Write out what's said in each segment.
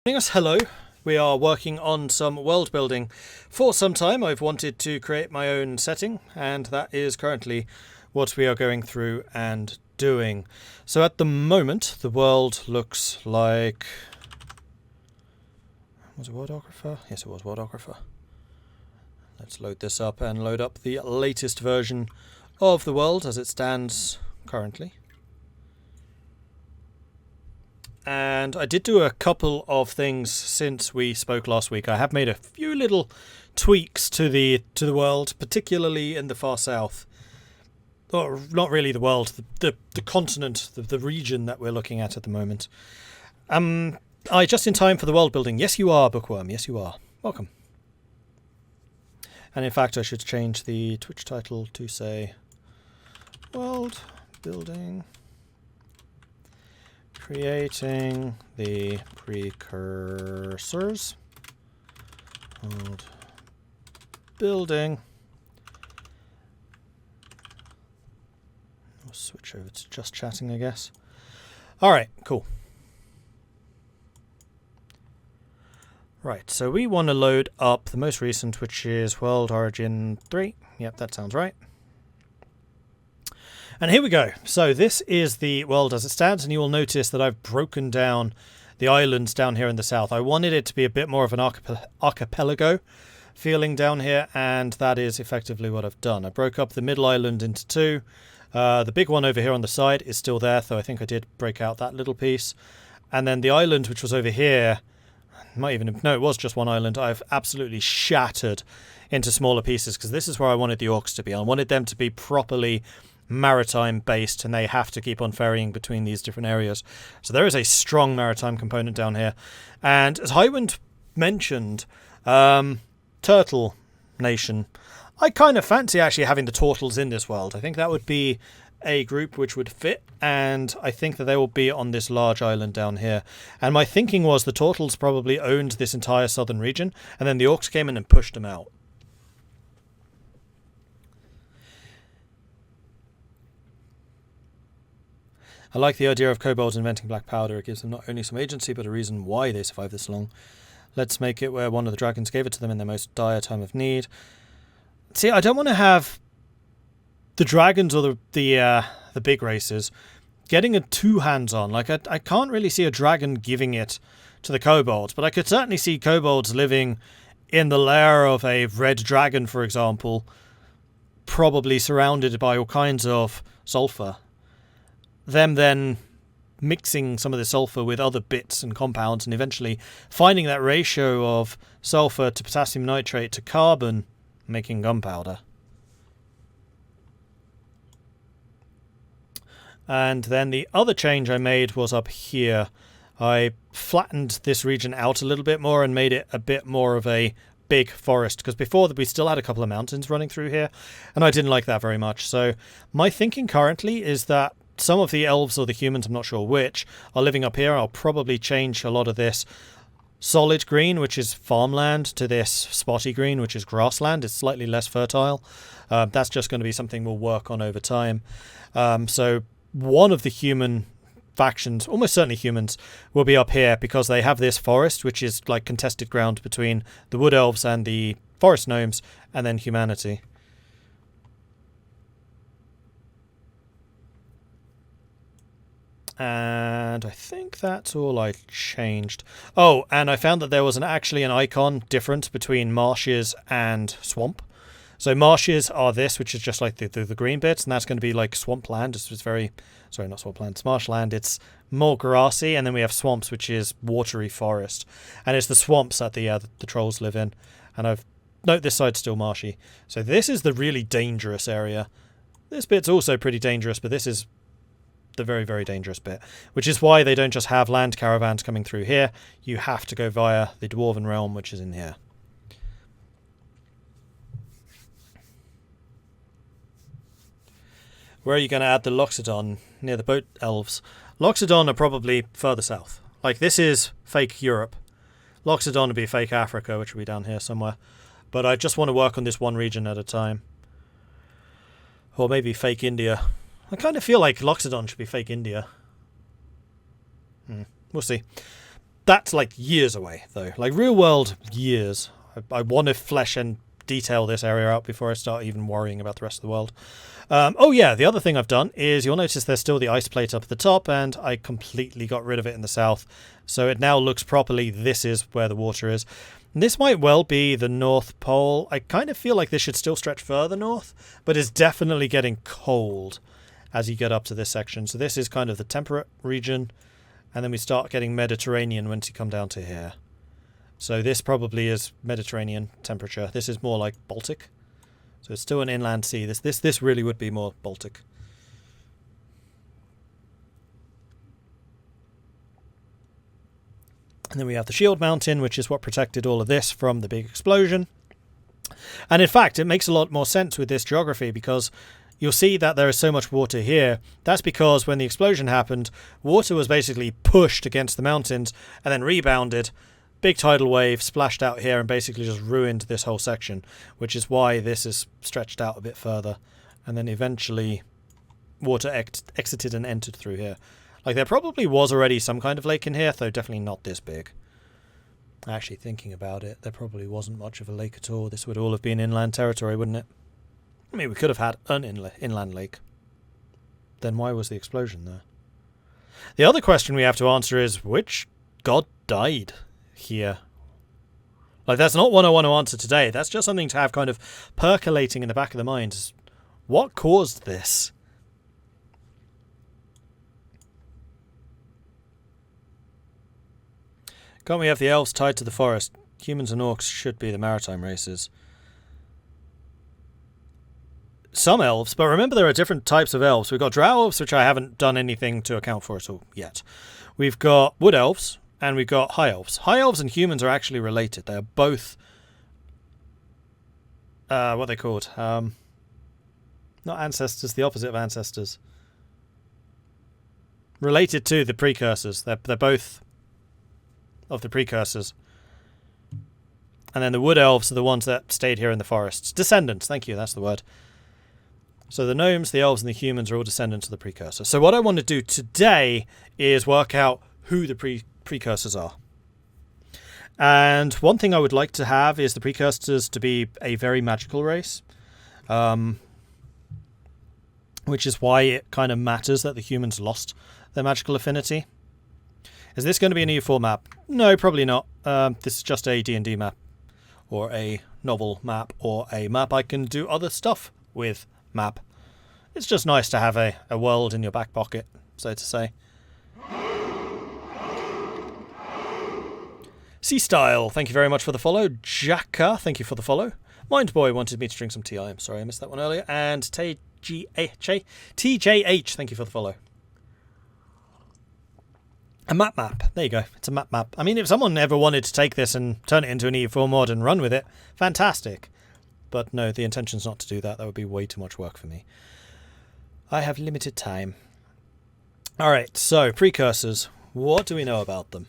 Us, hello. We are working on some world building. For some time I've wanted to create my own setting, and that is currently what we are going through and doing. So at the moment the world looks like... Was it Worldographer? Yes, it was Worldographer. Let's load this up and load up the latest version of the world as it stands currently. And I did do a couple of things since we spoke last week. I have made a few little tweaks to the world, particularly in the far south. Or not really the world, the continent, the region that we're looking at the moment. Just in time for the world building. Yes, you are, Bookworm. Yes, you are. Welcome. And in fact, I should change the Twitch title to say World Building. Creating the precursors. World building. We'll switch over to just chatting, I guess. Alright, cool. Right, so we want to load up the most recent, which is World Origin 3. Yep, that sounds right. And here we go. So this is the world as it stands, and you will notice that I've broken down the islands down here in the south. I wanted it to be a bit more of an archipelago feeling down here, and that is effectively what I've done. I broke up the middle island into two. The big one over here on the side is still there, so I think I did break out that little piece. And then the island which was over here, it was just one island, I've absolutely shattered into smaller pieces, because this is where I wanted the orcs to be. I wanted them to be properly maritime based, and they have to keep on ferrying between these different areas. So there is a strong maritime component down here. And as Highwind mentioned, Turtle Nation, I kind of fancy actually having the turtles in this world. I think that would be a group which would fit, and I think that they will be on this large island down here. And my thinking was the turtles probably owned this entire southern region, and then the orcs came in and pushed them out. I like the idea of kobolds inventing black powder. It gives them not only some agency, but a reason why they survived this long. Let's make it where one of the dragons gave it to them in their most dire time of need. See, I don't want to have the dragons or the big races getting it too hands-on. Like, I can't really see a dragon giving it to the kobolds, but I could certainly see kobolds living in the lair of a red dragon, for example, probably surrounded by all kinds of sulfur. Them then mixing some of the sulfur with other bits and compounds, and eventually finding that ratio of sulfur to potassium nitrate to carbon, making gunpowder. And then the other change I made was up here. I flattened this region out a little bit more and made it a bit more of a big forest, because before we still had a couple of mountains running through here, and I didn't like that very much. So my thinking currently is that some of the elves or the humans, I'm not sure which, are living up here. I'll probably change a lot of this solid green, which is farmland, to this spotty green, which is grassland. It's slightly less fertile. That's just going to be something we'll work on over time. So one of the human factions, almost certainly humans, will be up here because they have this forest, which is like contested ground between the wood elves and the forest gnomes, and then humanity. And I think that's all I changed. Oh, and I found that there was actually an icon difference between marshes and swamp. So marshes are this, which is just like the green bits, and that's going to be like swampland. It's very... Sorry, not swampland, it's marshland. It's more grassy, and then we have swamps, which is watery forest. And it's the swamps that the trolls live in. And note this side's still marshy. So this is the really dangerous area. This bit's also pretty dangerous, but this is the very, very dangerous bit, which is why they don't just have land caravans coming through here. You have to go via the Dwarven Realm, which is in here. Where are you going to add the Loxodon? Near the boat elves. Loxodon are probably further south. Like, this is fake Europe. Loxodon would be fake Africa, which would be down here somewhere. But I just want to work on this one region at a time. Or maybe fake India. I kind of feel like Loxodon should be fake India. We'll see. That's like years away, though. Like real world, years. I want to flesh and detail this area out before I start even worrying about the rest of the world. Oh yeah, the other thing I've done is you'll notice there's still the ice plate up at the top, and I completely got rid of it in the south. So it now looks properly, this is where the water is. And this might well be the North Pole. I kind of feel like this should still stretch further north, but it's definitely getting cold as you get up to this section. So this is kind of the temperate region, and then we start getting Mediterranean once you come down to here. So this probably is Mediterranean temperature. This is more like Baltic. So it's still an inland sea. This really would be more Baltic. And then we have the Shield Mountain, which is what protected all of this from the big explosion. And in fact, it makes a lot more sense with this geography, because you'll see that there is so much water here. That's because when the explosion happened, water was basically pushed against the mountains and then rebounded. Big tidal wave splashed out here and basically just ruined this whole section, which is why this is stretched out a bit further. And then eventually water exited and entered through here. Like, there probably was already some kind of lake in here, though definitely not this big. Actually, thinking about it, there probably wasn't much of a lake at all. This would all have been inland territory, wouldn't it? I mean, we could have had an inland lake. Then why was the explosion there? The other question we have to answer is, which god died here? Like, that's not one I want to answer today. That's just something to have kind of percolating in the back of the mind. What caused this? Can't we have the elves tied to the forest? Humans and orcs should be the maritime races. Some elves, but remember there are different types of elves. We've got drow elves, which I haven't done anything to account for at all yet. We've got wood elves, and we've got high elves. High elves and humans are actually related. They are both... what are they called? Not ancestors, the opposite of ancestors. Related to the precursors. They're both of the precursors. And then the wood elves are the ones that stayed here in the forests. Descendants, thank you, that's the word. So the gnomes, the elves, and the humans are all descendants of the precursors. So what I want to do today is work out who the precursors are. And one thing I would like to have is the precursors to be a very magical race. Which is why it kind of matters that the humans lost their magical affinity. Is this going to be an EU4 map? No, probably not. This is just a D&D map. Or a novel map. Or a map I can do other stuff with map. It's just nice to have a world in your back pocket, so to say. C-Style, thank you very much for the follow. Jacka, thank you for the follow. Mindboy wanted me to drink some tea. I'm sorry I missed that one earlier. And TJH, thank you for the follow. A map. There you go. It's a map. I mean, if someone ever wanted to take this and turn it into an EU4 mod and run with it, fantastic. But no, the intention's not to do that. That would be way too much work for me. I have limited time. Alright, so, precursors. What do we know about them?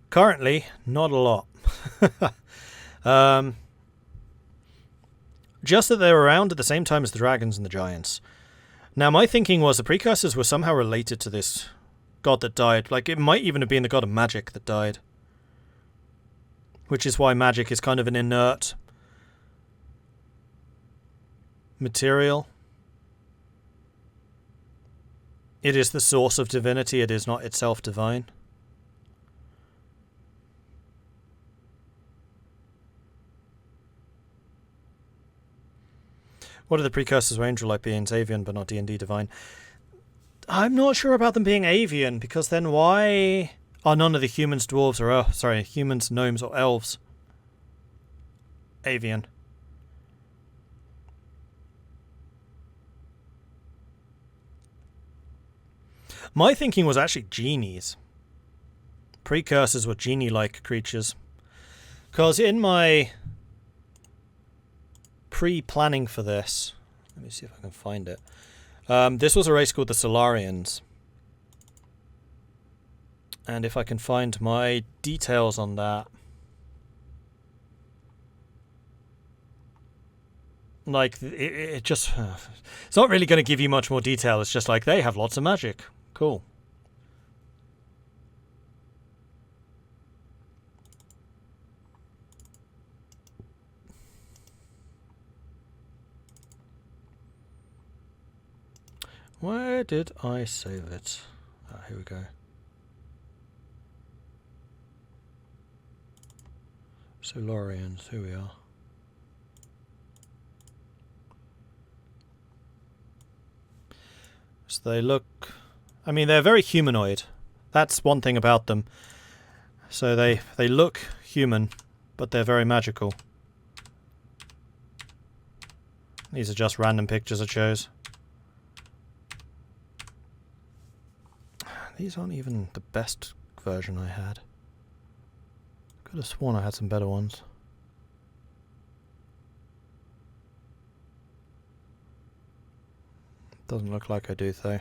Currently, not a lot. Just that they're around at the same time as the dragons and the giants. Now, my thinking was the precursors were somehow related to this god that died. Like, it might even have been the god of magic that died. Which is why magic is kind of an inert material. It is the source of divinity, it is not itself divine. What are the precursors of angel-like beings? Avian, but not D&D divine. I'm not sure about them being avian, because then why are none of the humans, dwarves, or humans, gnomes, or elves avian? My thinking was actually genies. Precursors were genie-like creatures. Because in my pre-planning for this, let me see if I can find it. This was a race called the Solarians. And if I can find my details on that. Like, it just... it's not really going to give you much more detail. It's just like, they have lots of magic. Cool. Where did I save it? Ah, here we go. Solarians, here we are. So they look... I mean, they're very humanoid. That's one thing about them. So they look human, but they're very magical. These are just random pictures I chose. These aren't even the best version I had. Could have sworn I had some better ones. Doesn't look like I do, though.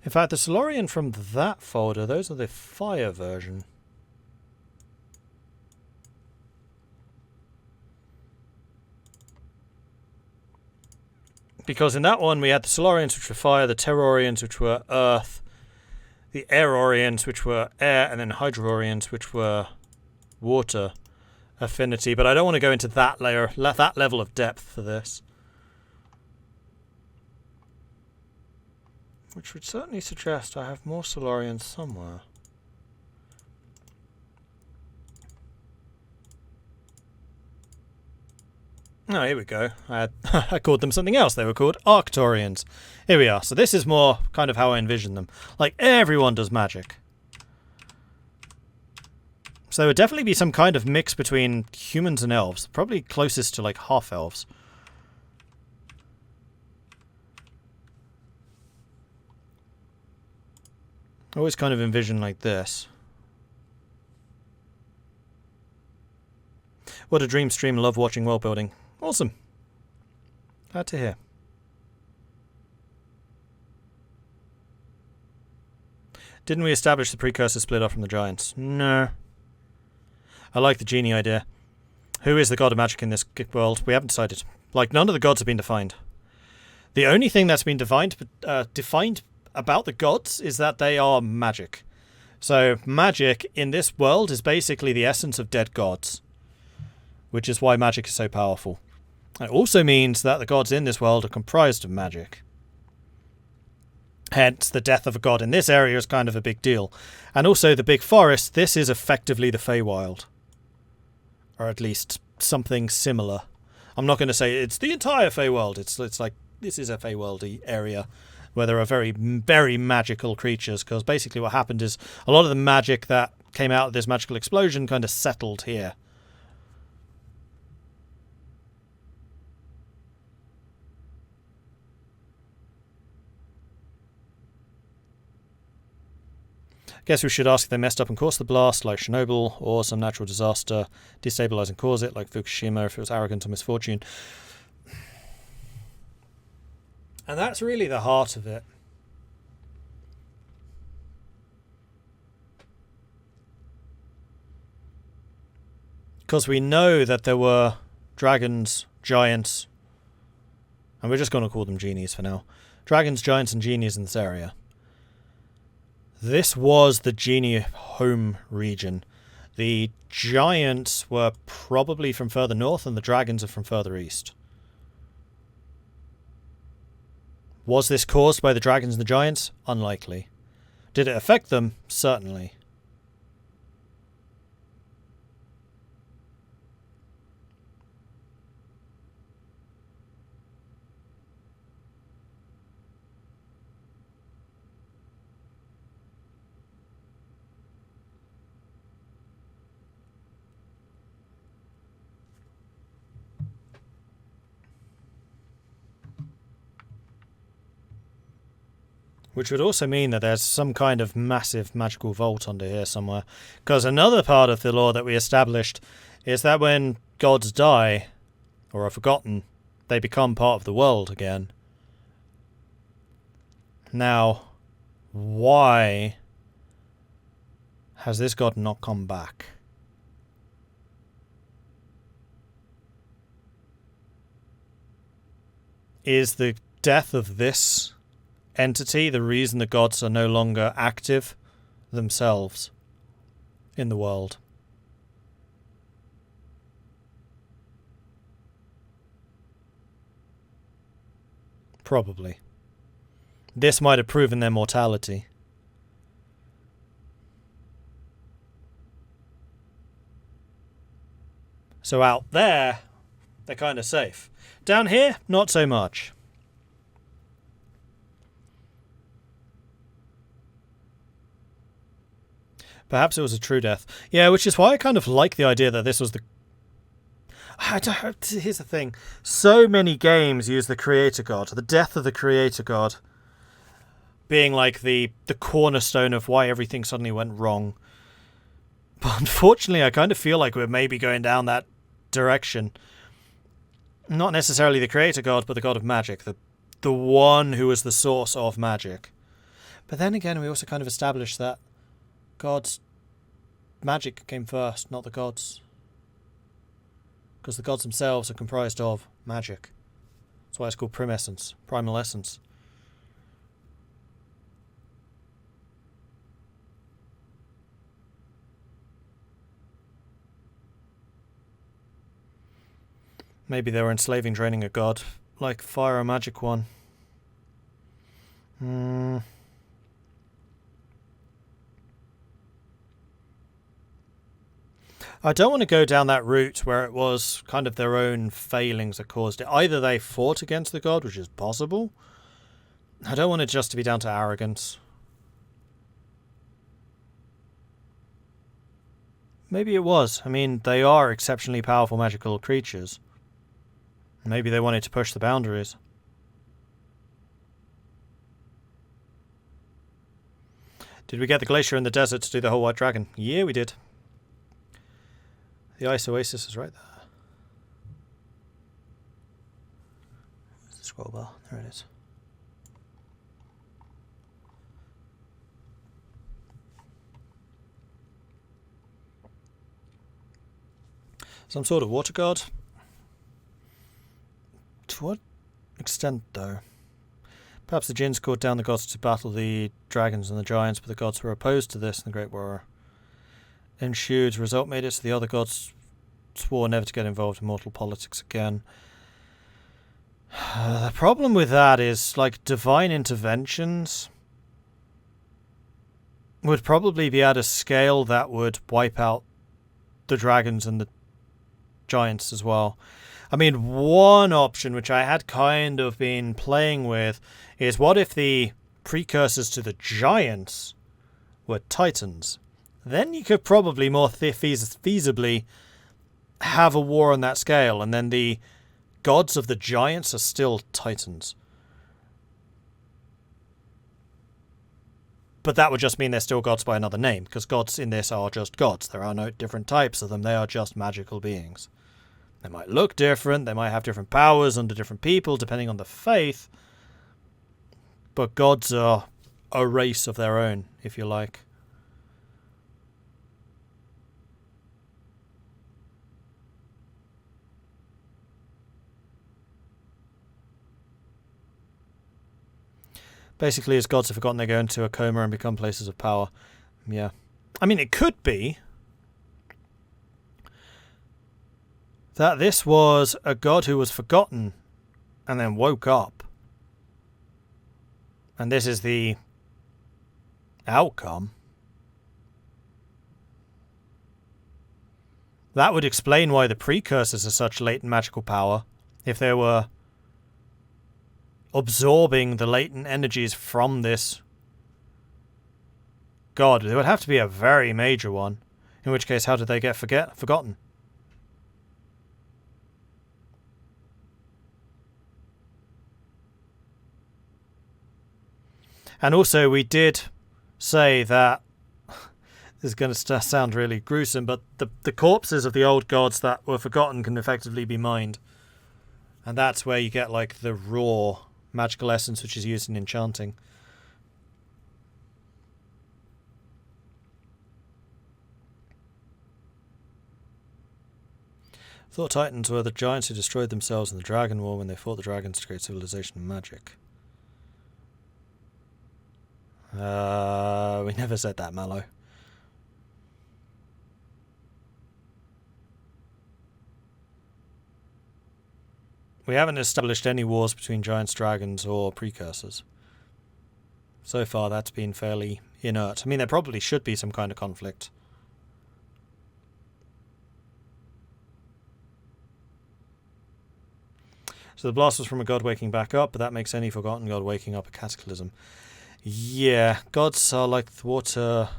In fact, the Solarian from that folder, those are the fire version. Because in that one we had the Solarians, which were fire, the Terrorians, which were earth, the Aerorians, which were air, and then Hydrorians, which were water affinity. But I don't want to go into that layer, that level of depth for this. Which would certainly suggest I have more Solarians somewhere. Oh, here we go. I called them something else. They were called Arcturians. Here we are. So this is more kind of how I envision them. Like, everyone does magic. So there would definitely be some kind of mix between humans and elves. Probably closest to, like, half-elves. I always kind of envision like this. What a dream stream. Love watching world building. Awesome. Glad to hear. Didn't we establish the precursor split off from the giants? No. I like the genie idea. Who is the god of magic in this world? We haven't decided. Like, none of the gods have been defined. The only thing that's been defined about the gods is that they are magic. So, magic in this world is basically the essence of dead gods. Which is why magic is so powerful. It also means that the gods in this world are comprised of magic. Hence, the death of a god in this area is kind of a big deal. And also, the big forest, this is effectively the Feywild. Or at least, something similar. I'm not going to say it's the entire Feywild. It's like, this is a Feywildy area where there are very, very magical creatures. Because basically what happened is, a lot of the magic that came out of this magical explosion kind of settled here. Guess we should ask if they messed up and caused the blast, like Chernobyl, or some natural disaster destabilizing cause it, like Fukushima, if it was arrogant or misfortune. And that's really the heart of it. Because we know that there were dragons, giants, and we're just going to call them genies for now. Dragons, giants, and genies in this area. This was the genie home region. The giants were probably from further north and the dragons are from further east. Was this caused by the dragons and the giants? Unlikely. Did it affect them? Certainly. Which would also mean that there's some kind of massive magical vault under here somewhere. Because another part of the lore that we established is that when gods die, or are forgotten, they become part of the world again. Now, why has this god not come back? is the death of this entity the reason the gods are no longer active themselves in the world? Probably. This might have proven their mortality. So out there, they're kind of safe. Down here, not so much. Perhaps it was a true death. Yeah, which is why I kind of like the idea that this was the... Here's the thing. So many games use the creator god, the death of the creator god, being like the cornerstone of why everything suddenly went wrong. But unfortunately, I kind of feel like we're maybe going down that direction. Not necessarily the creator god, but the god of magic, the one who is the source of magic. But then again, we also kind of established that God's magic came first, not the gods. Because the gods themselves are comprised of magic. That's why it's called primessence, primal essence. Maybe they were enslaving draining a god, like Fire a Magic One. I don't want to go down that route where it was kind of their own failings that caused it. Either they fought against the god, which is possible. I don't want it just to be down to arrogance. Maybe it was. I mean, they are exceptionally powerful magical creatures. Maybe they wanted to push the boundaries. Did we get the glacier in the desert to do the whole White Dragon? Yeah, we did. The ice oasis is right there. There's the scroll bar. There it is. Some sort of water god. To what extent, though? Perhaps the Jinns called down the gods to battle the dragons and the giants, but the gods were opposed to this, and the Great War ensued. The result made it so the other gods swore never to get involved in mortal politics again. The problem with that is, like, divine interventions would probably be at a scale that would wipe out the dragons and the giants as well. I mean, one option which I had kind of been playing with is what if the precursors to the giants were titans? Then you could probably more feasibly have a war on that scale, and then the gods of the giants are still titans. But that would just mean they're still gods by another name, because gods in this are just gods. There are no different types of them. They are just magical beings. They might look different, they might have different powers under different people, depending on the faith. But gods are a race of their own, if you like. Basically, as gods have forgotten, they go into a coma and become places of power. Yeah. I mean, it could be that this was a god who was forgotten and then woke up. And this is the outcome. That would explain why the precursors are such latent magical power. If they were absorbing the latent energies from this god, there would have to be a very major one. In which case, how did they get forgotten? And also, we did say that, this is going to sound really gruesome, but the corpses of the old gods that were forgotten can effectively be mined. And that's where you get, like, the raw magical essence which is used in enchanting. Thought Titans were the giants who destroyed themselves in the Dragon War when they fought the dragons to create civilization and magic. We never said that, Mallow. We haven't established any wars between giants, dragons, or precursors. So far, that's been fairly inert. I mean, there probably should be some kind of conflict. So the blast was from a god waking back up, but that makes any forgotten god waking up a cataclysm. Yeah, gods are like the water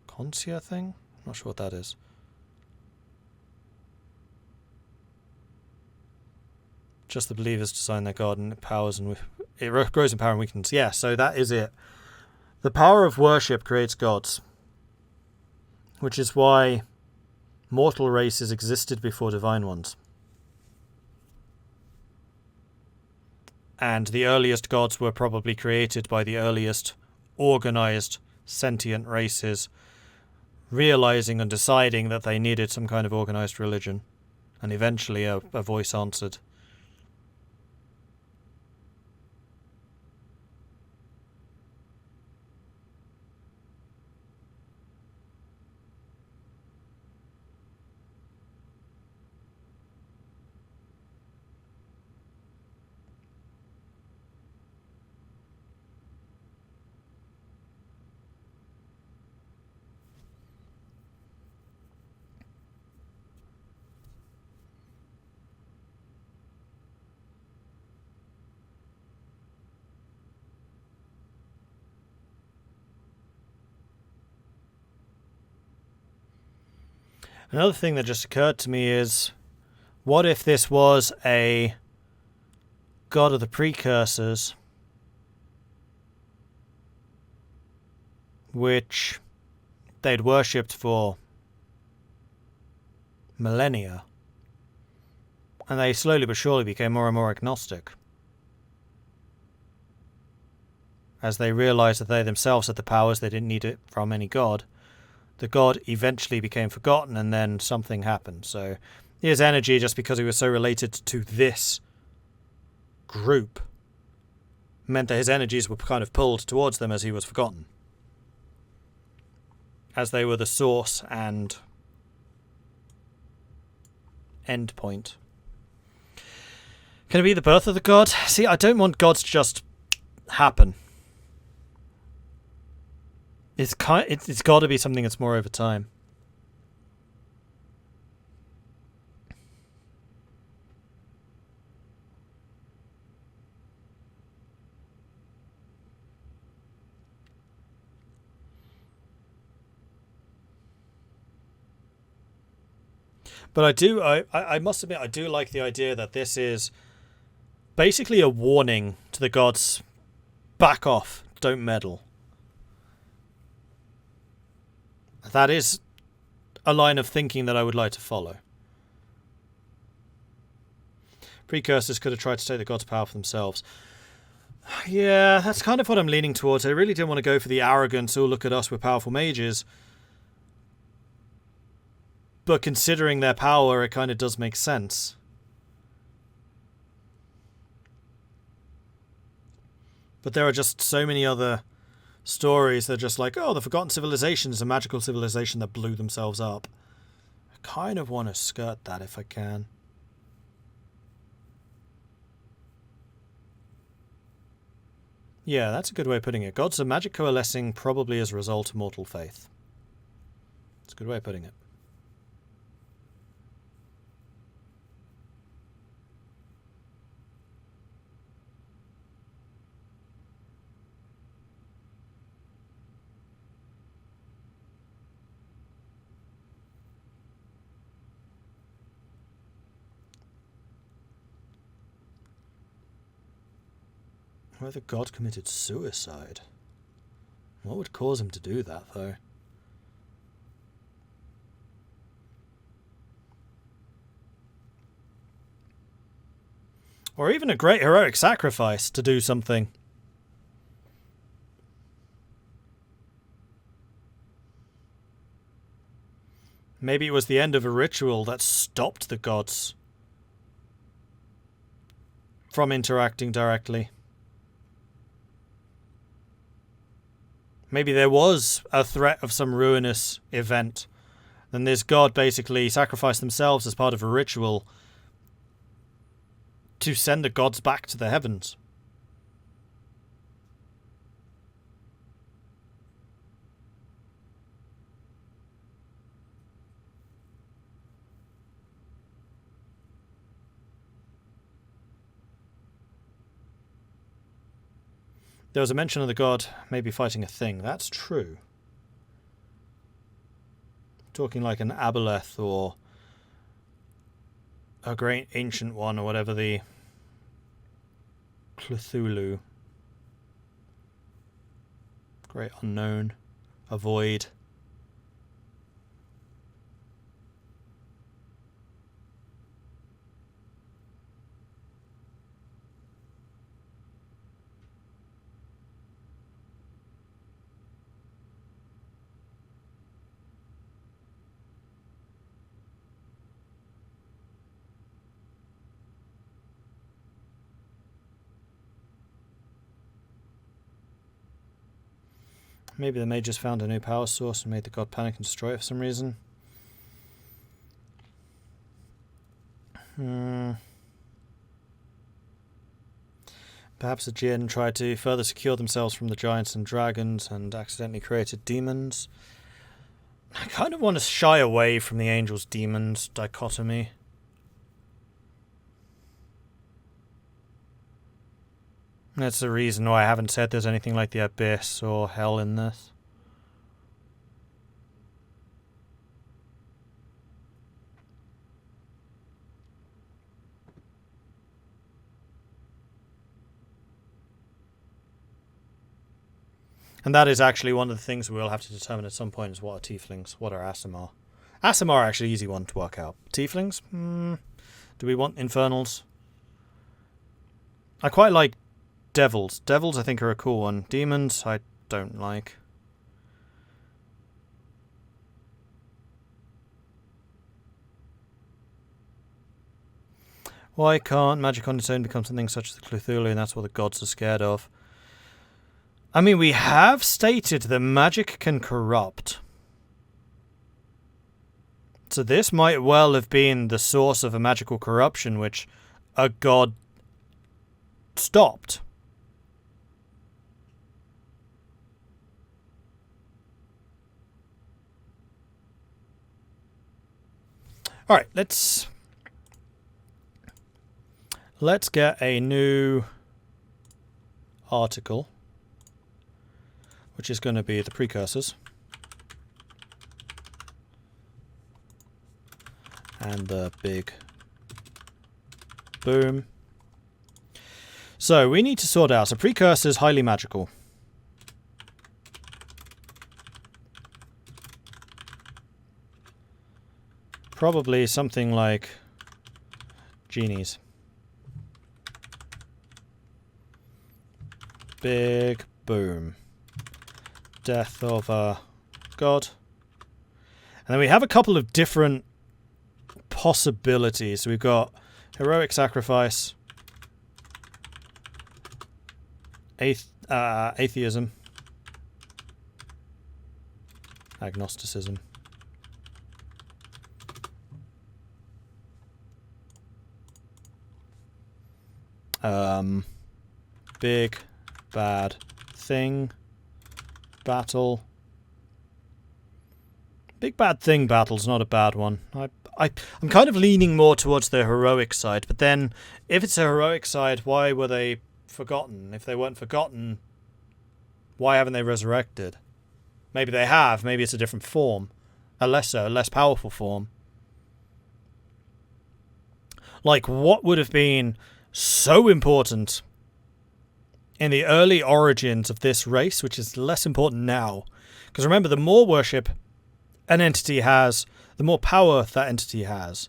Consia thing? I'm not sure what that is. Just the believers design their god and it powers and it grows in power and weakness. Yeah, so that is it. The power of worship creates gods. Which is why mortal races existed before divine ones. And the earliest gods were probably created by the earliest organized sentient races, realizing and deciding that they needed some kind of organized religion. And eventually a voice answered. Another thing that just occurred to me is, what if this was a god of the precursors, which they'd worshipped for millennia, and they slowly but surely became more and more agnostic, as they realized that they themselves had the powers, they didn't need it from any god. The god eventually became forgotten, and then something happened. So his energy, just because he was so related to this group, meant that his energies were kind of pulled towards them as he was forgotten, as they were the source and end point. Can it be the birth of the god? See, I don't want gods to just happen. It's got to be something that's more over time. But I must admit, I do like the idea that this is basically a warning to the gods. Back off, don't meddle. That is a line of thinking that I would like to follow. Precursors could have tried to take the gods' power for themselves. Yeah, that's kind of what I'm leaning towards. I really didn't want to go for the arrogance, oh look at us, we're powerful mages. But considering their power, it kind of does make sense. But there are just so many other stories that are just like, oh, the Forgotten Civilization is a magical civilization that blew themselves up. I kind of want to skirt that if I can. Yeah, that's a good way of putting it. Gods of magic coalescing probably as a result of mortal faith. That's a good way of putting it. Whether God committed suicide. What would cause him to do that, though? Or even a great heroic sacrifice to do something. Maybe it was the end of a ritual that stopped the gods from interacting directly. Maybe there was a threat of some ruinous event. Then this god basically sacrificed themselves as part of a ritual to send the gods back to the heavens. There was a mention of the god maybe fighting a thing. That's true. Talking like an aboleth or a great ancient one or whatever the Cthulhu. Great unknown. A void. Maybe the mages found a new power source and made the god panic and destroy it for some reason. Perhaps the Jinn tried to further secure themselves from the giants and dragons and accidentally created demons. I kind of want to shy away from the angels-demons dichotomy. That's the reason why I haven't said there's anything like the abyss or hell in this. And that is actually one of the things we'll have to determine at some point is what are tieflings, what are Aasimar. Aasimar are actually easy one to work out. Tieflings? Do we want infernals? I quite like devils. Devils I think are a cool one. Demons I don't like. Why can't magic on its own become something such as the Cthulhu and that's what the gods are scared of? I mean, we have stated that magic can corrupt. So this might well have been the source of a magical corruption which a god stopped. Alright, let's get a new article, which is going to be the precursors. And the big boom. So we need to sort out. So precursors, highly magical. Probably something like genies. Big boom. Death of a god. And then we have a couple of different possibilities. We've got heroic sacrifice, atheism, agnosticism. Big bad thing battle. Big bad thing battle's not a bad one. I'm kind of leaning more towards the heroic side, but then if it's a heroic side, why were they forgotten? If they weren't forgotten, why haven't they resurrected? Maybe they have, maybe it's a different form. A less powerful form. Like, what would have been so important in the early origins of this race, which is less important now. Because remember, the more worship an entity has, the more power that entity has.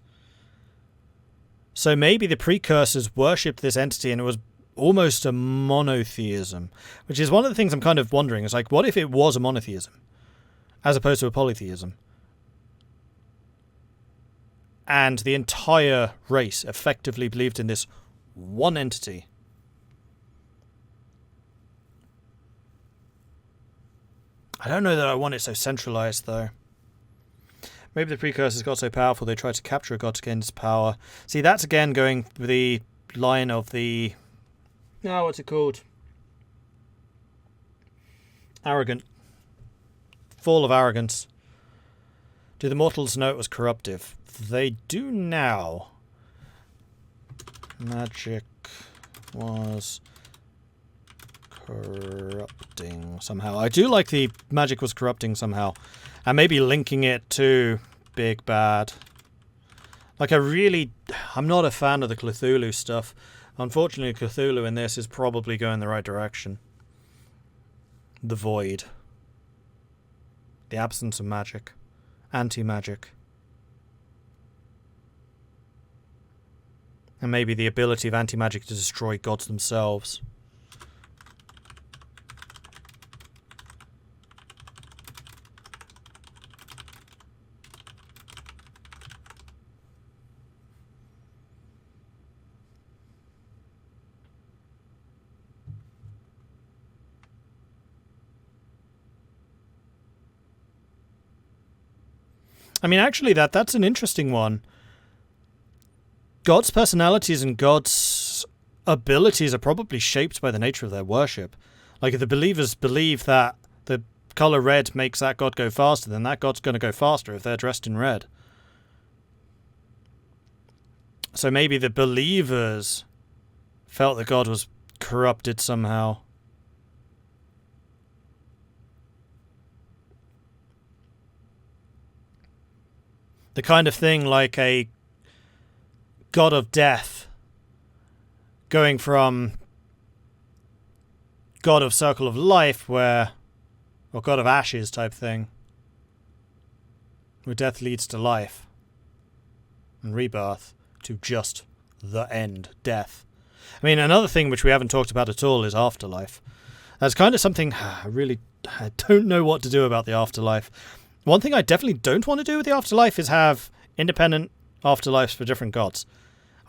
So maybe the precursors worshipped this entity and it was almost a monotheism. Which is one of the things I'm kind of wondering. Is like, what if it was a monotheism? As opposed to a polytheism? And the entire race effectively believed in this one entity. I don't know that I want it so centralized, though. Maybe the precursors got so powerful they tried to capture a god to gain its power. See, that's again going with the line of the... Oh, what's it called? Arrogant. Fall of arrogance. Do the mortals know it was corruptive? They do now. Magic was corrupting somehow. I do like the magic was corrupting somehow. And maybe linking it to Big Bad. Like I'm not a fan of the Cthulhu stuff. Unfortunately, Cthulhu in this is probably going the right direction. The void. The absence of magic. Anti-magic. And maybe the ability of anti-magic to destroy gods themselves. I mean, actually, that's an interesting one. God's personalities and God's abilities are probably shaped by the nature of their worship. Like, if the believers believe that the colour red makes that god go faster, then that god's going to go faster if they're dressed in red. So maybe the believers felt that God was corrupted somehow. The kind of thing like a god of death going from god of circle of life or god of ashes type thing, where death leads to life and rebirth, to just the end, death. I mean, another thing which we haven't talked about at all is afterlife. That's kind of something I don't know what to do about the afterlife. One thing I definitely don't want to do with the afterlife is have independent afterlives for different gods.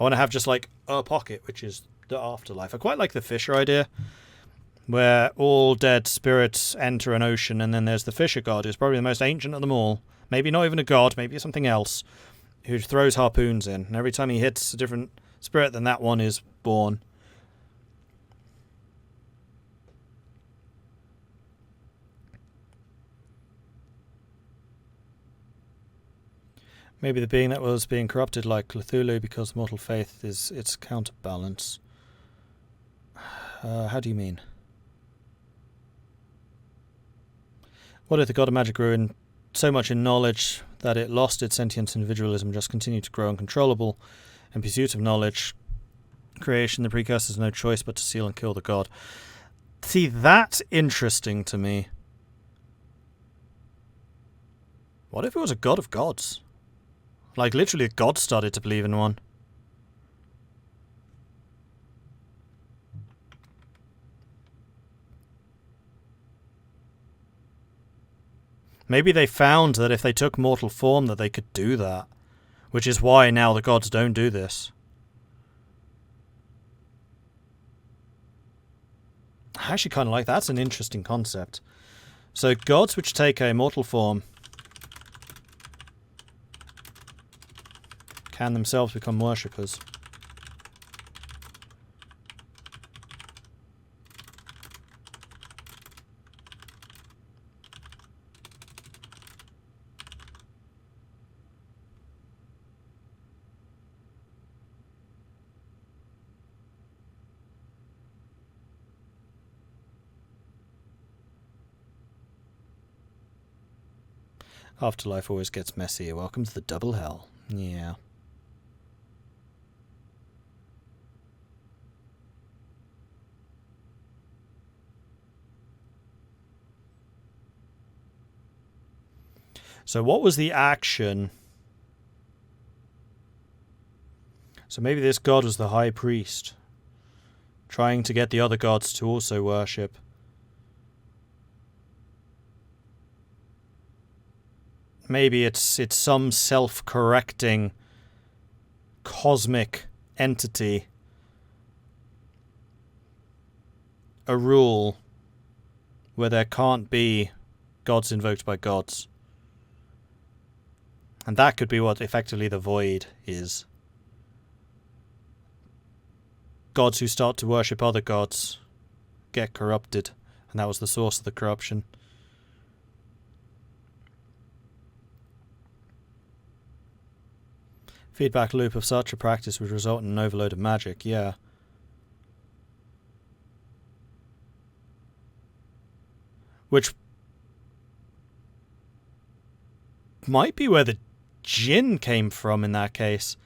I want to have just like a pocket, which is the afterlife. I quite like the Fisher idea, where all dead spirits enter an ocean, and then there's the Fisher god, who's probably the most ancient of them all. Maybe not even a god, maybe something else, who throws harpoons in. And every time he hits a different spirit, then that one is born. Maybe the being that was being corrupted like Cthulhu because mortal faith is its counterbalance. How do you mean? What if the god of magic grew so much in knowledge that it lost its sentience and individualism and just continued to grow uncontrollable in pursuit of knowledge? Creation, the precursor has no choice but to seal and kill the god. See, that's interesting to me. What if it was a god of gods? Like, literally, God started to believe in one. Maybe they found that if they took mortal form that they could do that. Which is why now the gods don't do this. I actually kind of like that. That's an interesting concept. So, gods which take a mortal form can themselves become worshippers. Afterlife always gets messy. Welcome to the double hell. Yeah. So what was the action? So maybe this god was the high priest, trying to get the other gods to also worship. Maybe it's some self-correcting cosmic entity a rule where there can't be gods invoked by gods. And that could be what effectively the void is. Gods who start to worship other gods get corrupted, and that was the source of the corruption. Feedback loop of such a practice would result in an overload of magic, yeah. Which might be where the Jinn came from in that case.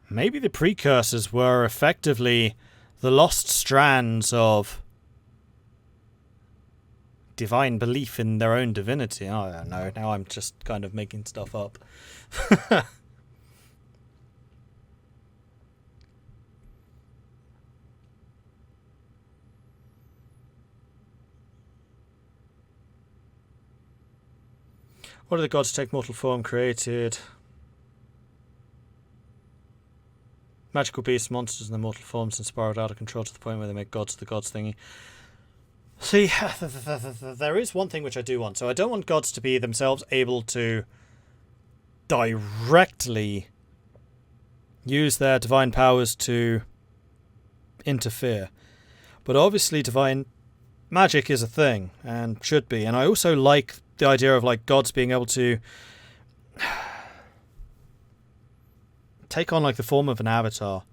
Maybe the precursors were effectively the lost strands of divine belief in their own divinity. I don't know. Now I'm just kind of making stuff up. What are the gods take mortal form created? Magical beasts, monsters in their mortal forms and spiraled out of control to the point where they make gods the gods thingy. See, there is one thing which I do want. So I don't want gods to be themselves able to directly use their divine powers to interfere. But obviously divine magic is a thing, and should be. And I also like the idea of like gods being able to take on like the form of an avatar.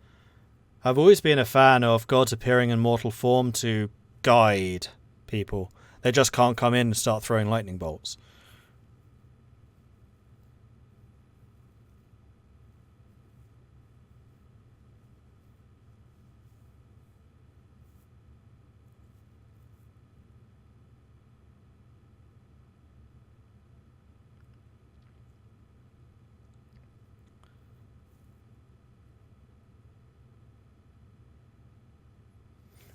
I've always been a fan of gods appearing in mortal form to guide people. They just can't come in and start throwing lightning bolts.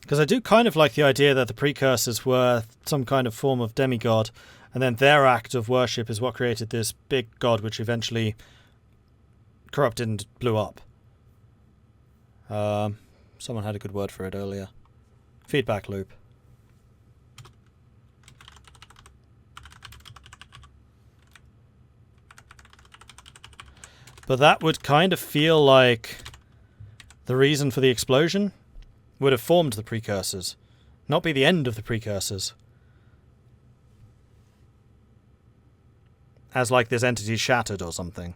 Because I do kind of like the idea that the precursors were some kind of form of demigod, and then their act of worship is what created this big god which eventually corrupted and blew up. Someone had a good word for it earlier. Feedback loop. But that would kind of feel like the reason for the explosion would have formed the precursors, not be the end of the precursors. As like this entity shattered or something.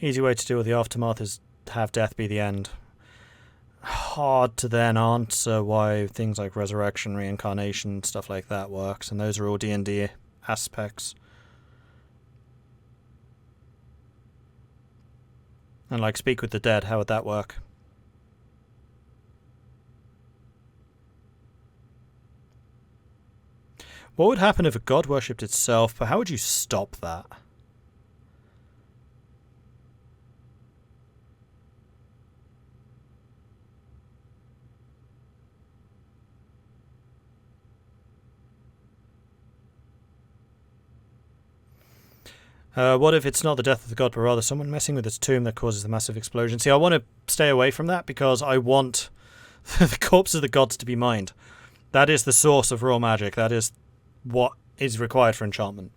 Easy way to deal with the aftermath is have death be the end. Hard to then answer why things like resurrection, reincarnation, stuff like that works, and those are all D&D aspects. And like speak with the dead, how would that work? What would happen if a god worshipped itself, but how would you stop that? What if it's not the death of the god, but rather someone messing with its tomb that causes the massive explosion? See, I want to stay away from that because I want the corpse of the gods to be mined. That is the source of raw magic. That is what is required for enchantment.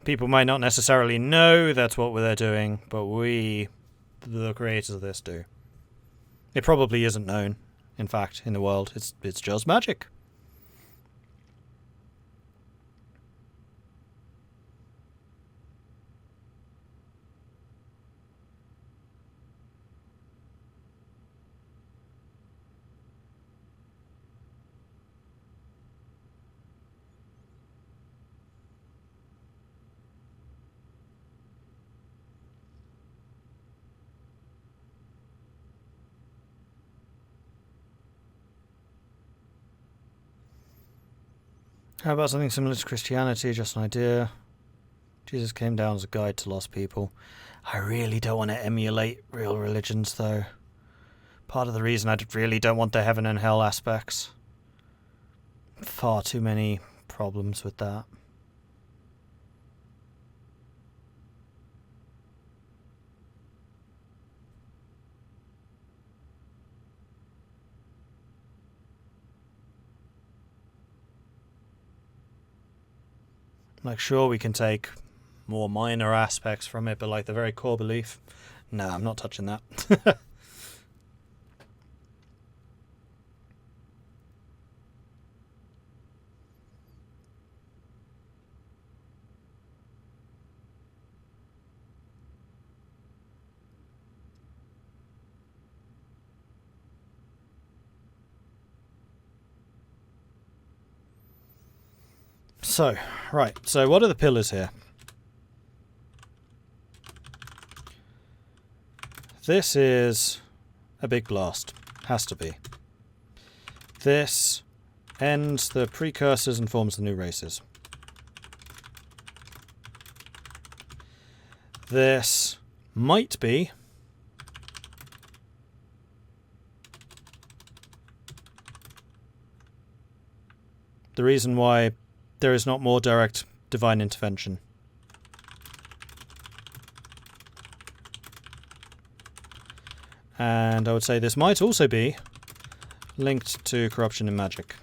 People might not necessarily know that's what they're doing, but we, the creators of this, do. It probably isn't known, in fact, in the world. It's just magic. How about something similar to Christianity? Just an idea. Jesus came down as a guide to lost people. I really don't want to emulate real religions, though. Part of the reason I really don't want the heaven and hell aspects. Far too many problems with that. Like, sure, we can take more minor aspects from it, but like the very core belief, no, I'm not touching that. So, right, so what are the pillars here? This is a big blast. Has to be. This ends the precursors and forms the new races. This might be the reason why there is not more direct divine intervention. And I would say this might also be linked to corruption in magic.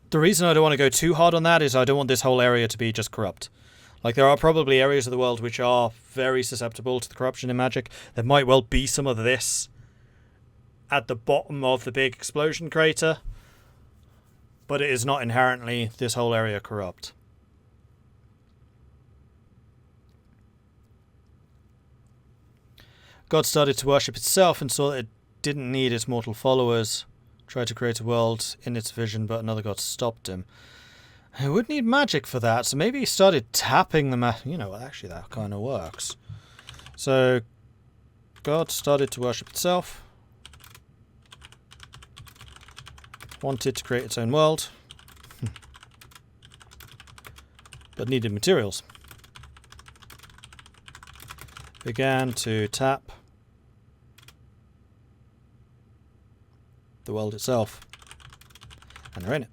The reason I don't want to go too hard on that is I don't want this whole area to be just corrupt. Like, there are probably areas of the world which are very susceptible to the corruption in magic. There might well be some of this at the bottom of the big explosion crater, but it is not inherently this whole area corrupt. God started to worship itself and saw that it didn't need its mortal followers. Tried to create a world in its vision, but another god stopped him. He would need magic for that, so maybe he started tapping the you know what, actually that kind of works. So, God started to worship itself. Wanted to create its own world. But needed materials. Began to tap the world itself. And they're in it.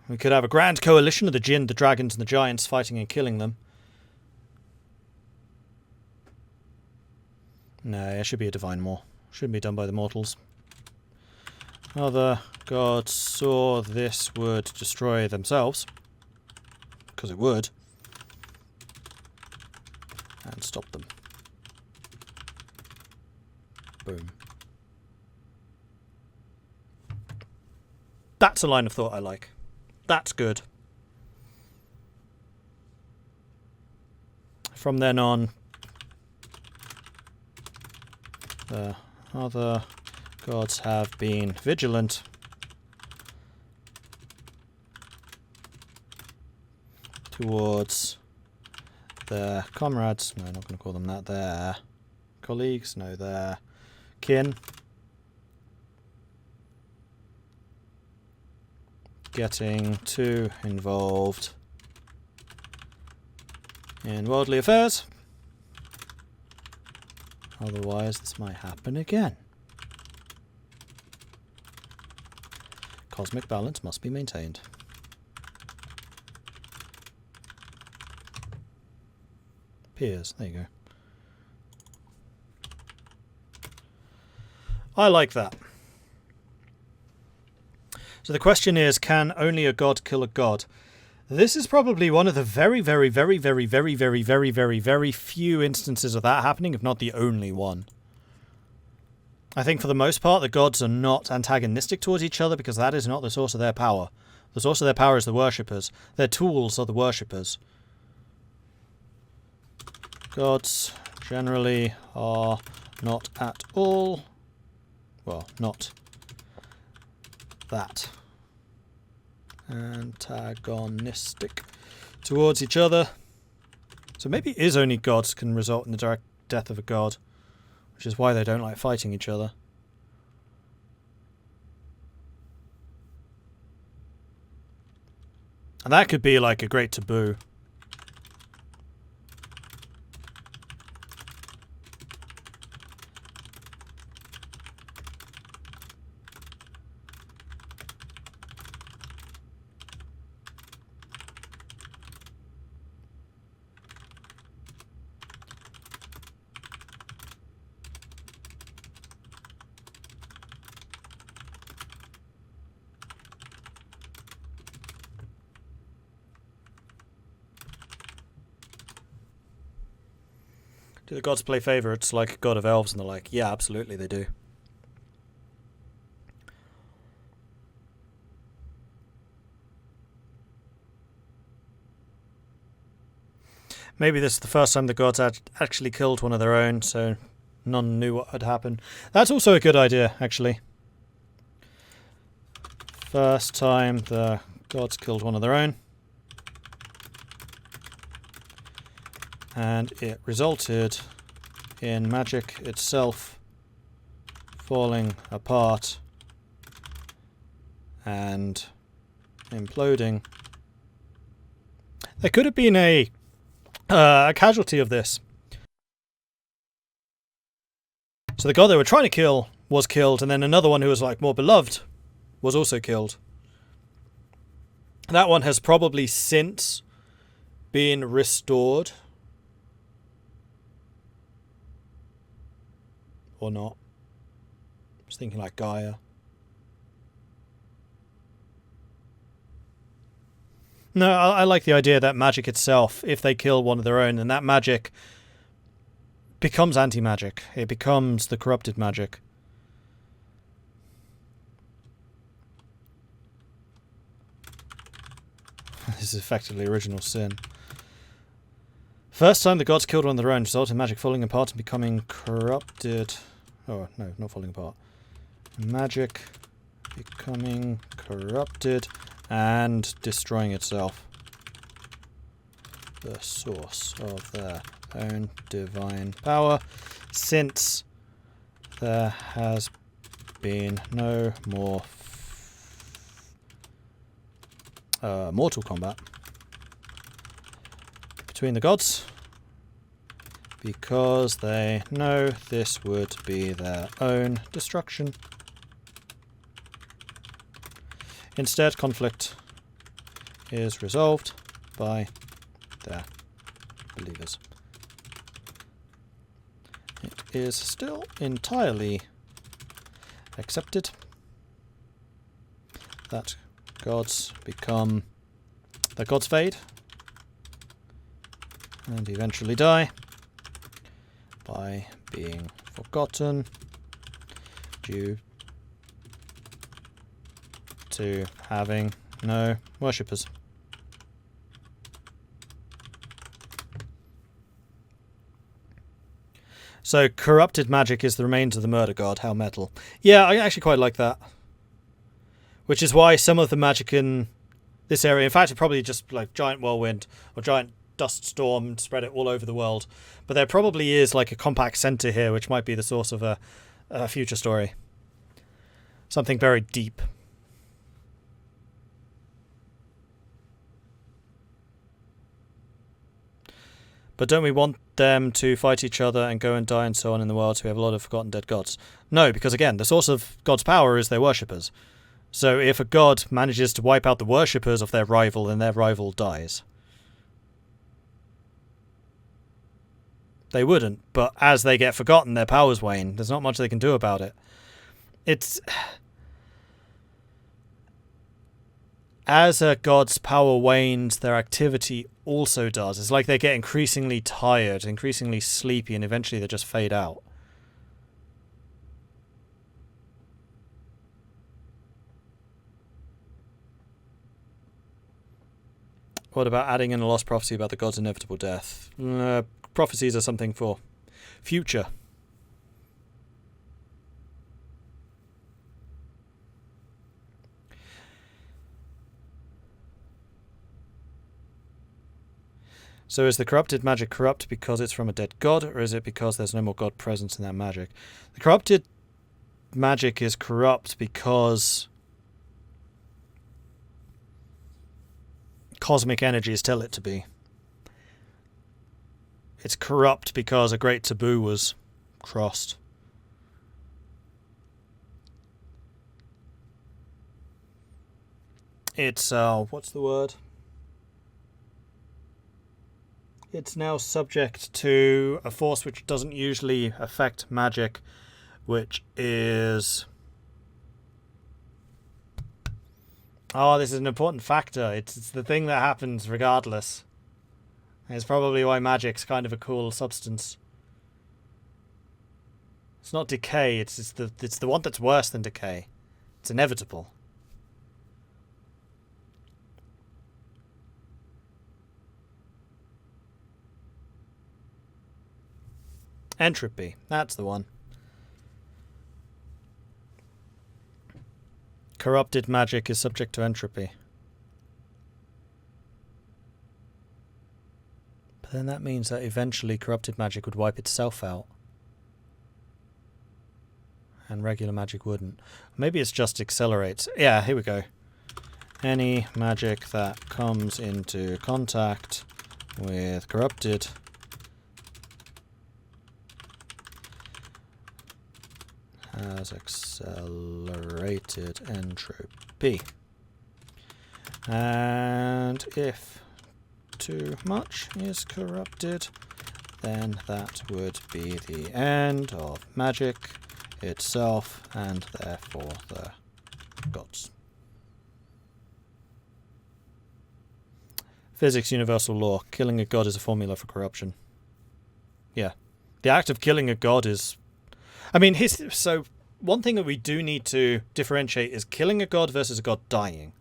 We could have a grand coalition of the Jinn, the dragons, and the giants fighting and killing them. No, it should be a divine war. Shouldn't be done by the mortals. Other gods saw this would destroy themselves. Because it would. And stop them. Boom. That's a line of thought I like. That's good. From then on, the other gods have been vigilant towards their comrades. No, I'm not going to call them that. Their colleagues. No, their kin. Getting too involved in worldly affairs. Otherwise, this might happen again. Cosmic balance must be maintained. Peers, there you go. I like that. So the question is, can only a god kill a god? This is probably one of the very, very, very, very, very, very, very, very, very few instances of that happening, if not the only one. I think for the most part, the gods are not antagonistic towards each other because that is not the source of their power. The source of their power is the worshippers. Their tools are the worshippers. Gods generally are not at all... well, not that. Antagonistic towards each other. So maybe it is only gods can result in the direct death of a god, which is why they don't like fighting each other. And that could be like a great taboo. Do the gods play favourites like God of Elves? And they're like, yeah, absolutely they do. Maybe this is the first time the gods had actually killed one of their own, so none knew what had happened. That's also a good idea, actually. First time the gods killed one of their own. And it resulted in magic itself falling apart and imploding. There could have been a casualty of this. So the god they were trying to kill was killed, and then another one who was like more beloved was also killed. That one has probably since been restored. Or not. I was thinking like Gaia. No, I like the idea that magic itself, if they kill one of their own, then that magic becomes anti-magic. It becomes the corrupted magic. This is effectively original sin. First time the gods killed one of their own, resulted in magic falling apart and becoming corrupted. Oh, no, not falling apart. Magic becoming corrupted and destroying itself. The source of their own divine power, since there has been no more mortal combat between the gods, because they know this would be their own destruction. Instead, conflict is resolved by their believers. It is still entirely accepted that gods fade and eventually die by being forgotten due to having no worshippers. So corrupted magic is the remains of the murder god. How metal. Yeah, I actually quite like that. Which is why some of the magic in this area, in fact, it probably just like giant whirlwind or giant dust storm, spread it all over the world. But there probably is like a compact center here, which might be the source of a future story. Something very deep. But don't we want them to fight each other and go and die and so on in the world, so we have a lot of forgotten dead gods? No, because again, the source of God's power is their worshippers. So if a god manages to wipe out the worshippers of their rival, then their rival dies. They wouldn't, but as they get forgotten, their powers wane. There's not much they can do about it. It's... As a god's power wanes, their activity also does. It's like they get increasingly tired, increasingly sleepy, and eventually they just fade out. What about adding in a lost prophecy about the god's inevitable death? Prophecies are something for future. So is the corrupted magic corrupt because it's from a dead god, or is it because there's no more god presence in that magic? The corrupted magic is corrupt because cosmic energies tell it to be. It's corrupt because a great taboo was crossed. It's, what's the word? It's now subject to a force which doesn't usually affect magic, which is... Oh, this is an important factor. It's the thing that happens regardless. It's probably why magic's kind of a cool substance. It's not decay, it's the one that's worse than decay. It's inevitable. Entropy, that's the one. Corrupted magic is subject to entropy. But then that means that eventually corrupted magic would wipe itself out. And regular magic wouldn't. Maybe it's just accelerates. Yeah, here we go. Any magic that comes into contact with corrupted has accelerated entropy. And if too much is corrupted, then that would be the end of magic itself and therefore the gods. Physics universal law. Killing a god is a formula for corruption. Yeah. The act of killing a god is... I mean, so one thing that we do need to differentiate is killing a god versus a god dying.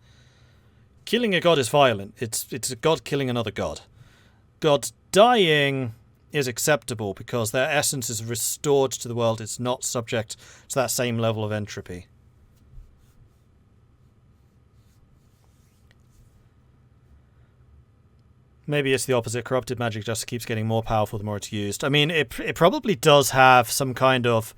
Killing a god is violent. It's a god killing another god. Gods dying is acceptable because their essence is restored to the world. It's not subject to that same level of entropy. Maybe it's the opposite. Corrupted magic just keeps getting more powerful the more it's used. I mean, it probably does have some kind of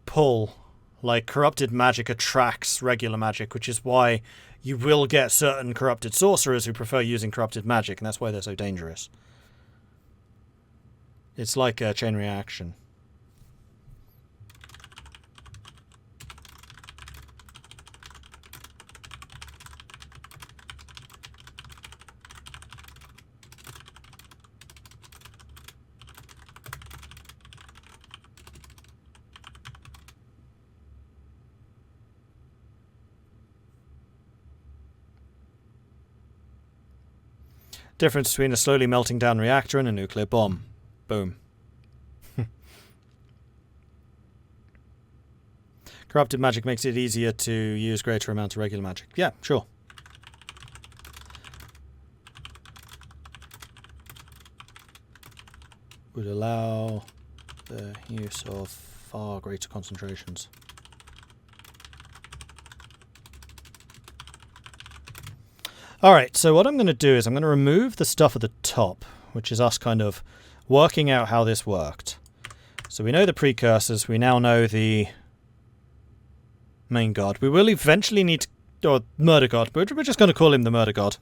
pull. Like, corrupted magic attracts regular magic, which is why you will get certain corrupted sorcerers who prefer using corrupted magic, and that's why they're so dangerous. It's like a chain reaction. Difference between a slowly melting down reactor and a nuclear bomb. Boom. Corrupted magic makes it easier to use greater amounts of regular magic. Yeah, sure. Would allow the use of far greater concentrations. Alright, so what I'm going to do is I'm going to remove the stuff at the top, which is us kind of working out how this worked. So we know the precursors, we now know the main god. We will eventually need to... or murder god, but we're just going to call him the murder god.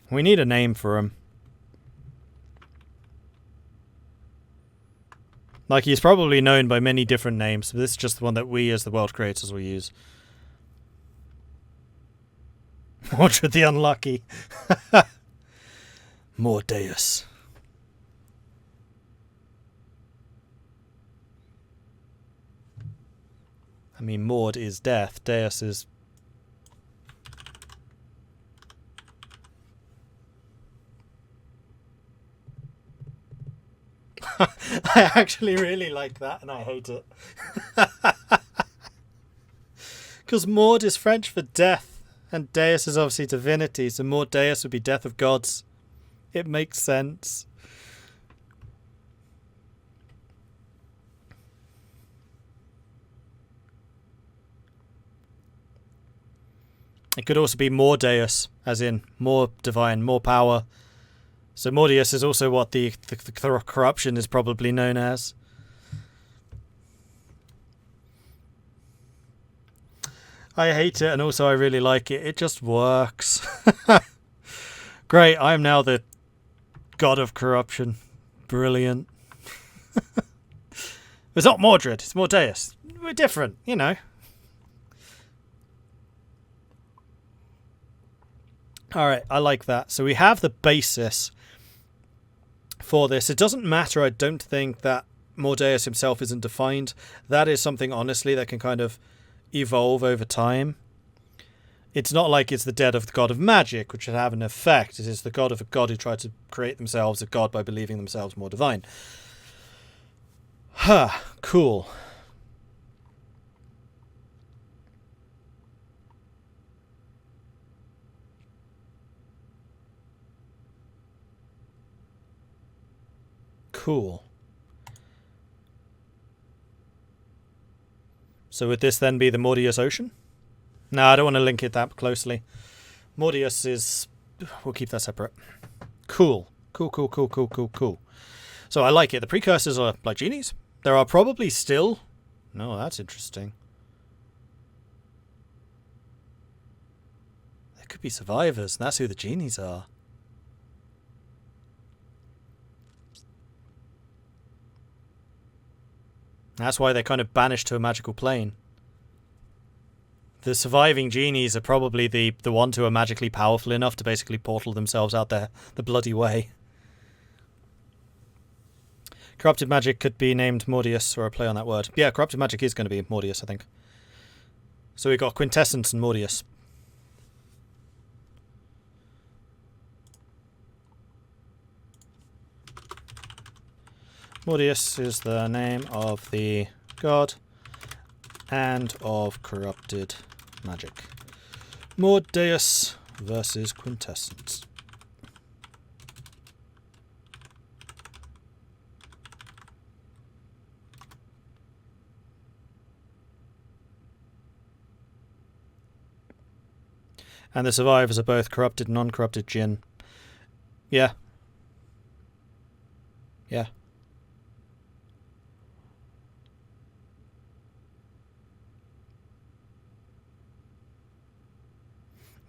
We need a name for him. Like, he's probably known by many different names, but this is just the one that we as the world creators will use. Mordred the Unlucky. Mordeus. I mean, Mord is death, Deus is... I actually really like that, and I hate it. Because Mord is French for death, and Deus is obviously divinity, so Mord Deus would be death of gods. It makes sense. It could also be more Deus, as in more divine, more power. So Mordius is also what the corruption is probably known as. I hate it, and also I really like it. It just works. Great, I am now the god of corruption. Brilliant. It's not Mordred, it's Mordeus. We're different, you know. Alright, I like that. So we have the basis for this. It doesn't matter, I don't think, that Mordeus himself isn't defined. That is something, honestly, that can kind of evolve over time. It's not like it's the death of the god of magic, which would have an effect. It is the god of a god who tried to create themselves a god by believing themselves more divine. Huh, cool. Cool. So would this then be the Mordius Ocean? No, I don't want to link it that closely. Mordius is... We'll keep that separate. Cool. Cool. So I like it. The precursors are like genies. There are probably still... No, that's interesting. There could be survivors, and that's who the genies are. That's why they're kind of banished to a magical plane. The surviving genies are probably the ones who are magically powerful enough to basically portal themselves out there the bloody way. Corrupted magic could be named Mordius, or a play on that word. Yeah, corrupted magic is going to be Mordius, I think. So we've got Quintessence and Mordius. Mordius is the name of the god and of corrupted magic. Mordeus versus Quintessence. And the survivors are both corrupted and non-corrupted Jinn. Yeah. Yeah.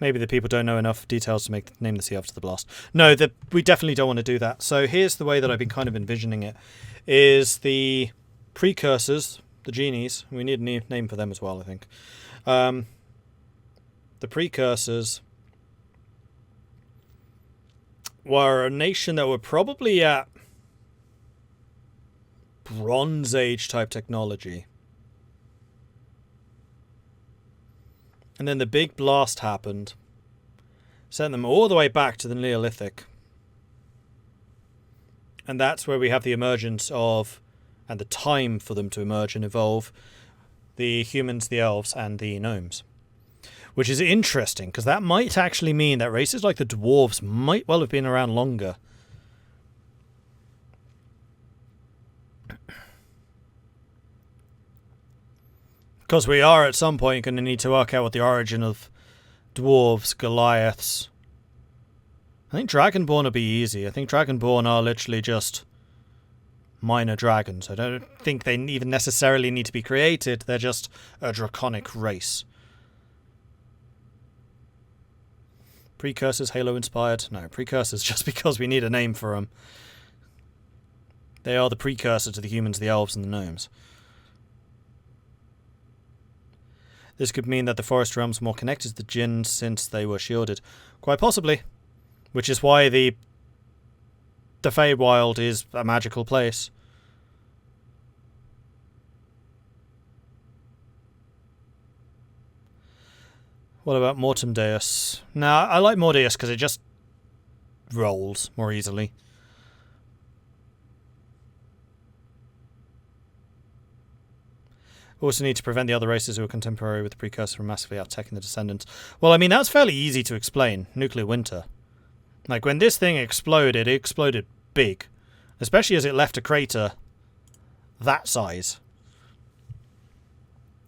Maybe the people don't know enough details to name the sea after the blast. No, we definitely don't want to do that. So here's the way that I've been kind of envisioning it. Is the precursors, the genies, we need a new name for them as well, I think. The precursors were a nation that were probably at Bronze Age type technology. And then the big blast happened. Sent them all the way back to the Neolithic. And that's where we have the emergence of, and the time for them to emerge and evolve, the humans, the elves, and the gnomes. Which is interesting, because that might actually mean that races like the dwarves might well have been around longer. Because we are at some point going to need to work out what the origin of dwarves, Goliaths. I think Dragonborn will be easy. I think Dragonborn are literally just minor dragons. I don't think they even necessarily need to be created. They're just a draconic race. Precursors, Halo-inspired? No, precursors just because we need a name for them. They are the precursor to the humans, the elves, and the gnomes. This could mean that the forest realms are more connected to the Jinn since they were shielded. Quite possibly. Which is why the Feywild is a magical place. What about Mortem Deus? Nah, I like Mordeus because it just rolls more easily. Also need to prevent the other races who are contemporary with the precursor from massively out-teching the descendants. Well, I mean, that's fairly easy to explain. Nuclear winter. Like, when this thing exploded, it exploded big. Especially as it left a crater that size.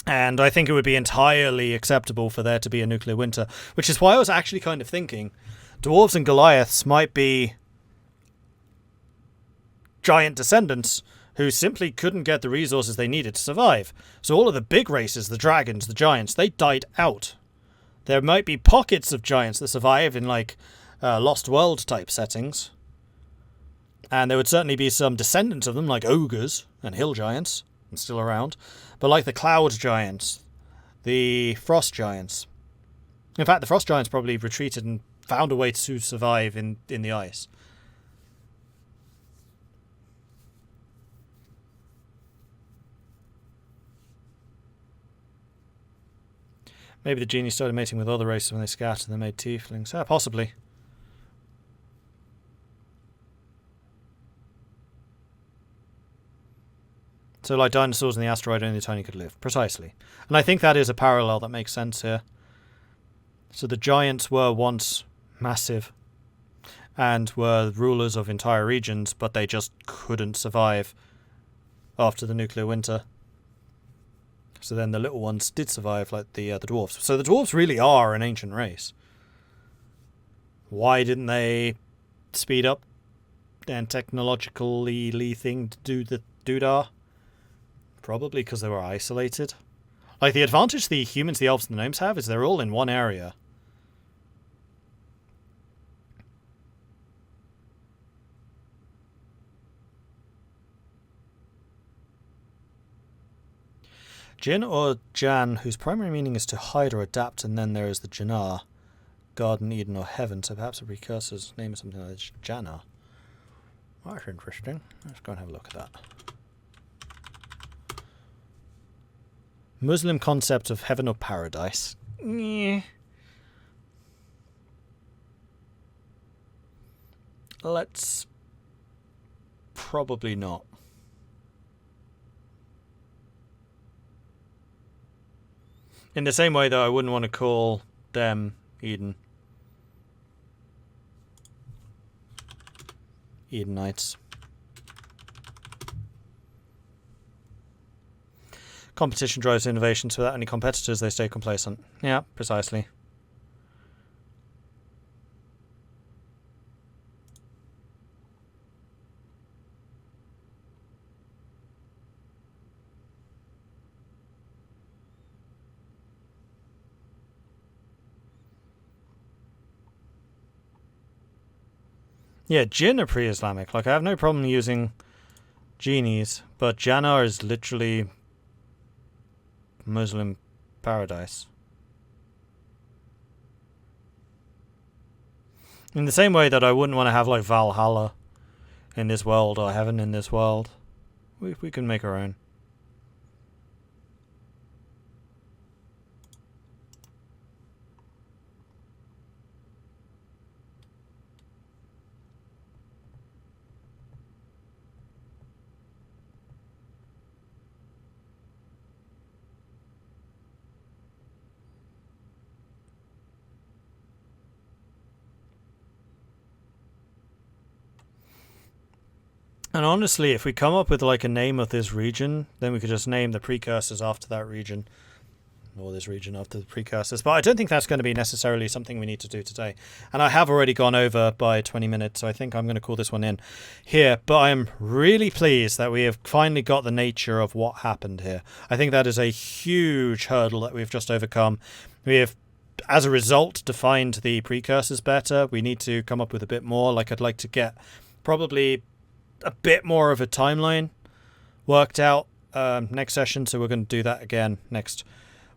And I think it would be entirely acceptable for there to be a nuclear winter, which is why I was actually kind of thinking dwarves and Goliaths might be giant descendants who simply couldn't get the resources they needed to survive. So all of the big races, the dragons, the giants, they died out. There might be pockets of giants that survive in, like, Lost World type settings. And there would certainly be some descendants of them, like ogres and hill giants, still around. But like the cloud giants, the frost giants. In fact, the frost giants probably retreated and found a way to survive in the ice. Maybe the genies started mating with other races when they scattered and they made tieflings. Possibly. So like dinosaurs in the asteroid, only the tiny could live. Precisely. And I think that is a parallel that makes sense here. So the giants were once massive and were rulers of entire regions, but they just couldn't survive after the nuclear winter. So then the little ones did survive, like the dwarves. So the dwarves really are an ancient race. Why didn't they speed up and technologically thing to do the doodah? Probably because they were isolated. Like, the advantage the humans, the elves, and the gnomes have is they're all in one area. Jinn or Jan, whose primary meaning is to hide or adapt, and then there is the Jannar, Garden, Eden, or Heaven, so perhaps a precursor's name is something like this, Jannar. That's interesting. Let's go and have a look at that. Muslim concept of heaven or paradise. Let's probably not. In the same way, though, I wouldn't want to call them Eden. Edenites. Competition drives innovation, so without any competitors, they stay complacent. Yeah, precisely. Yeah, Jinn are pre-Islamic. Like, I have no problem using genies, but Jannar is literally Muslim paradise. In the same way that I wouldn't want to have, like, Valhalla in this world or heaven in this world. We can make our own. And honestly, if we come up with like a name of this region, then we could just name the precursors after that region. Or this region after the precursors. But I don't think that's going to be necessarily something we need to do today. And I have already gone over by 20 minutes, so I think I'm going to call this one in here. But I am really pleased that we have finally got the nature of what happened here. I think that is a huge hurdle that we've just overcome. We have, as a result, defined the precursors better. We need to come up with a bit more. Like, I'd like to get probably a bit more of a timeline worked out next session, so we're going to do that again next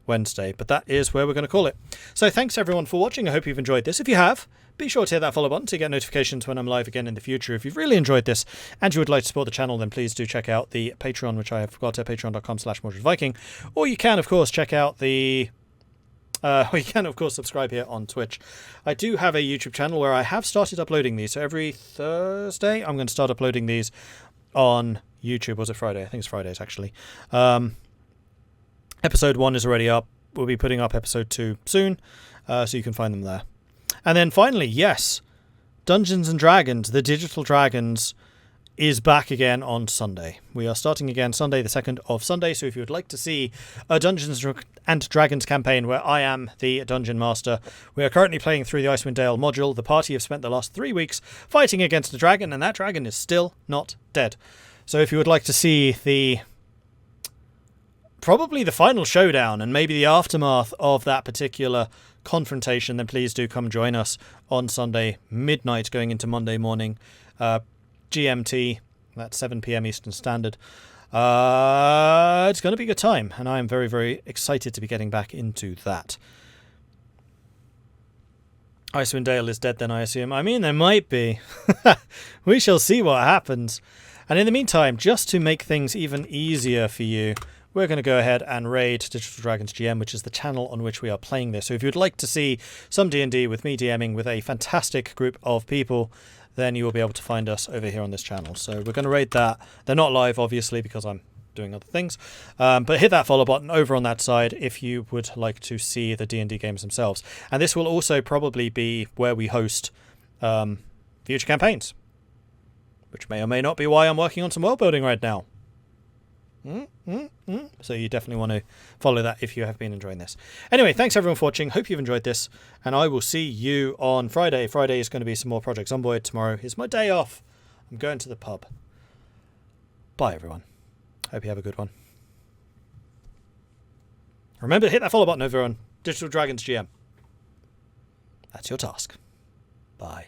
Wednesday, but that is where we're going to call it. So thanks everyone for watching. I hope you've enjoyed this. If you have, be sure to hit that follow button to get notifications when I'm live again in the future. If you've really enjoyed this and you would like to support the channel, then please do check out the Patreon, which I have got at patreon.com/MordredViking, or you can of course check out the you can, of course, subscribe here on Twitch. I do have a YouTube channel where I have started uploading these. So every Thursday, I'm going to start uploading these on YouTube. Was it Friday? I think it's Fridays, actually. Episode 1 is already up. We'll be putting up episode 2 soon, so you can find them there. And then finally, yes, Dungeons & Dragons, the digital dragons, is back again on Sunday. We are starting again Sunday, the 2nd of Sunday, so if you would like to see a Dungeons and Dragons campaign where I am the Dungeon Master, we are currently playing through the Icewind Dale module. The party have spent the last 3 weeks fighting against a dragon, and that dragon is still not dead. So if you would like to see probably the final showdown and maybe the aftermath of that particular confrontation, then please do come join us on Sunday midnight going into Monday morning GMT. That's 7 p.m. Eastern Standard. It's going to be a good time, and I am very, very excited to be getting back into that. Icewind Dale is dead then, I assume. I mean, there might be. We shall see what happens. And in the meantime, just to make things even easier for you, we're going to go ahead and raid Digital Dragons GM, which is the channel on which we are playing this. So if you'd like to see some D&D with me DMing with a fantastic group of people, then you will be able to find us over here on this channel. So we're going to raid that. They're not live, obviously, because I'm doing other things. But hit that follow button over on that side if you would like to see the D&D games themselves. And this will also probably be where we host future campaigns, which may or may not be why I'm working on some world building right now. So you definitely want to follow that if you have been enjoying this. Anyway, thanks everyone for watching. Hope you've enjoyed this, and I will see you on Friday. Friday is going to be some more Project Zomboid. Tomorrow is my day off. I'm going to the pub. Bye everyone. Hope you have a good one. Remember to hit that follow button over on Digital Dragons GM. That's your task. Bye.